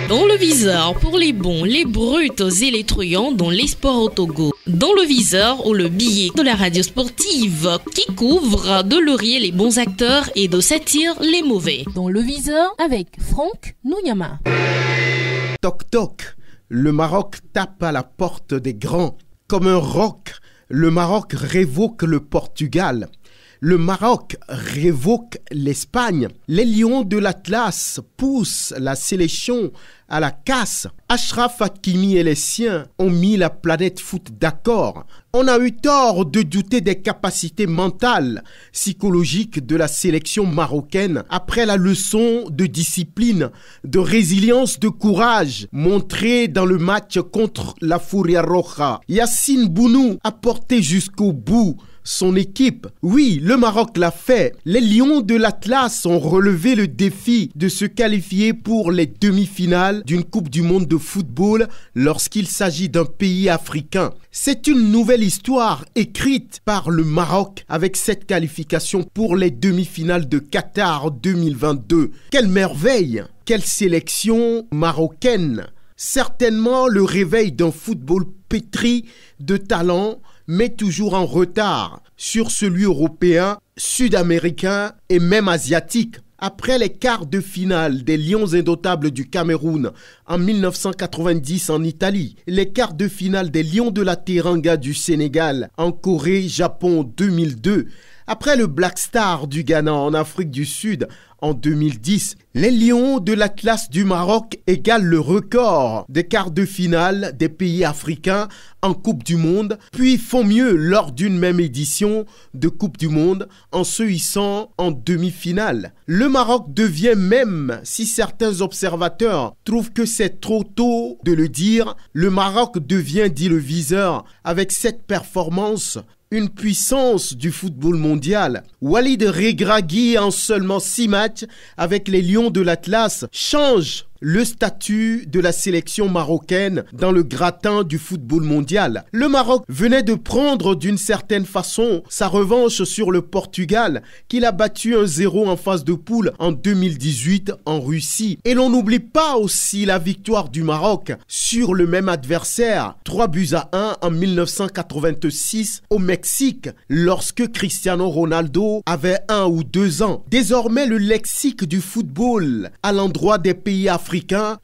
Dans le viseur, pour les bons, les brutes et les truands dans les sports au Togo. Dans le viseur, ou le billet de la radio sportive qui couvre de laurier les bons acteurs et de satire les mauvais. Dans le viseur, avec Franck Nouyama. Toc toc, le Maroc tape à la porte des grands. Comme un roc, le Maroc révoque le Portugal. Le Maroc révoque l'Espagne. Les lions de l'Atlas poussent la sélection à la casse. Achraf Hakimi et les siens ont mis la planète foot d'accord. On a eu tort de douter des capacités mentales, psychologiques de la sélection marocaine après la leçon de discipline, de résilience, de courage montrée dans le match contre la Furia Roja. Yassine Bounou a porté jusqu'au bout son équipe. Oui, le Maroc l'a fait. Les Lions de l'Atlas ont relevé le défi de se qualifier pour les demi-finales d'une Coupe du Monde de football lorsqu'il s'agit d'un pays africain. C'est une nouvelle histoire écrite par le Maroc avec cette qualification pour les demi-finales de Qatar 2022. Quelle merveille! Quelle sélection marocaine! Certainement le réveil d'un football pétri de talent, mais toujours en retard sur celui européen, sud-américain et même asiatique. Après les quarts de finale des Lions indomptables du Cameroun en 1990 en Italie, les quarts de finale des Lions de la Teranga du Sénégal en Corée, Japon 2002, après le Black Star du Ghana en Afrique du Sud en 2010, les Lions de l'Atlas du Maroc égalent le record des quarts de finale des pays africains en Coupe du Monde, puis font mieux lors d'une même édition de Coupe du Monde en se hissant en demi-finale. Le Maroc devient, même si certains observateurs trouvent que c'est trop tôt de le dire, le Maroc devient, dit le viseur, avec cette performance, une puissance du football mondial. Walid Regragui, en seulement 6 matchs avec les Lions de l'Atlas, change le statut de la sélection marocaine dans le gratin du football mondial. Le Maroc venait de prendre d'une certaine façon sa revanche sur le Portugal qu'il a battu 1-0 en phase de poule en 2018 en Russie. Et l'on n'oublie pas aussi la victoire du Maroc sur le même adversaire, 3-1 en 1986 au Mexique, lorsque Cristiano Ronaldo avait 1 ou 2 ans. Désormais, le lexique du football à l'endroit des pays africains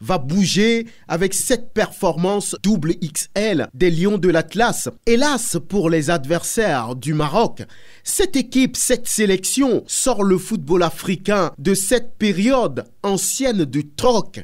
va bouger avec cette performance double XL des Lions de l'Atlas. Hélas pour les adversaires du Maroc, cette équipe, cette sélection sort le football africain de cette période ancienne de troc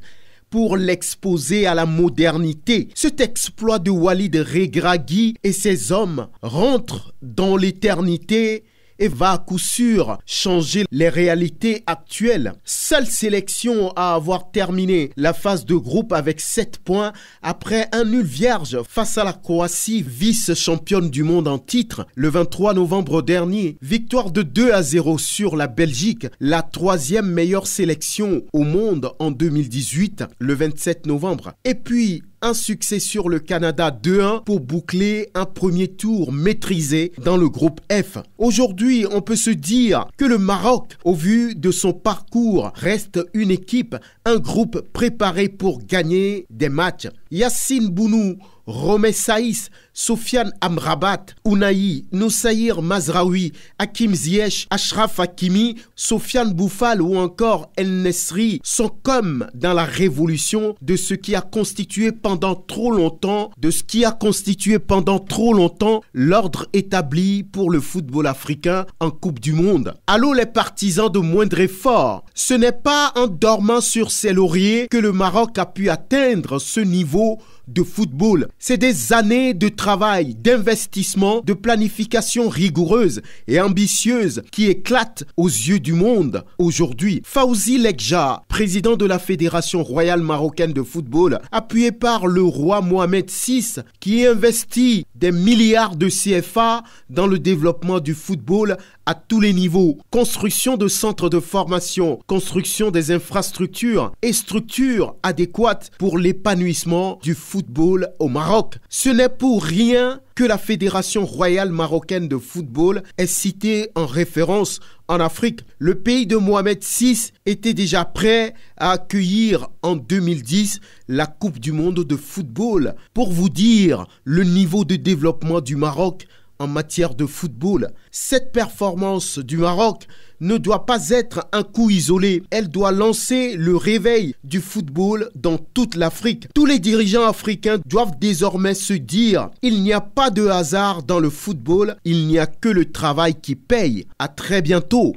pour l'exposer à la modernité. Cet exploit de Walid Regragui et ses hommes rentre dans l'éternité et va à coup sûr changer les réalités actuelles. Seule sélection à avoir terminé la phase de groupe avec 7 points après un nul vierge face à la Croatie, vice-championne du monde en titre, le 23 novembre dernier. Victoire de 2-0 sur la Belgique, la 3e meilleure sélection au monde en 2018, le 27 novembre. Et puis, un succès sur le Canada 2-1 pour boucler un premier tour maîtrisé dans le groupe F. Aujourd'hui, on peut se dire que le Maroc, au vu de son parcours, reste une équipe, un groupe préparé pour gagner des matchs. Yassine Bounou, Romé Saïs, Sofiane Amrabat, Ounaï, Noussaïr Mazraoui, Hakim Ziyech, Achraf Hakimi, Sofiane Boufal ou encore El Nesri sont comme dans la révolution de ce qui a constitué pendant trop longtemps, l'ordre établi pour le football africain en Coupe du Monde. Allô les partisans de moindre effort, ce n'est pas en dormant sur ses lauriers que le Maroc a pu atteindre ce niveau de football. C'est des années de travail, d'investissement, de planification rigoureuse et ambitieuse qui éclatent aux yeux du monde aujourd'hui. Fawzi Lekja, président de la Fédération royale marocaine de football, appuyé par le roi Mohamed VI, qui investit des milliards de CFA dans le développement du football, à tous les niveaux. Construction de centres de formation, construction des infrastructures et structures adéquates pour l'épanouissement du football au Maroc. Ce n'est pour rien que la Fédération royale marocaine de football est citée en référence en Afrique. Le pays de Mohamed VI était déjà prêt à accueillir en 2010 la Coupe du monde de football. Pour vous dire le niveau de développement du Maroc en matière de football, cette performance du Maroc ne doit pas être un coup isolé. Elle doit lancer le réveil du football dans toute l'Afrique. Tous les dirigeants africains doivent désormais se dire: il n'y a pas de hasard dans le football, il n'y a que le travail qui paye. À très bientôt.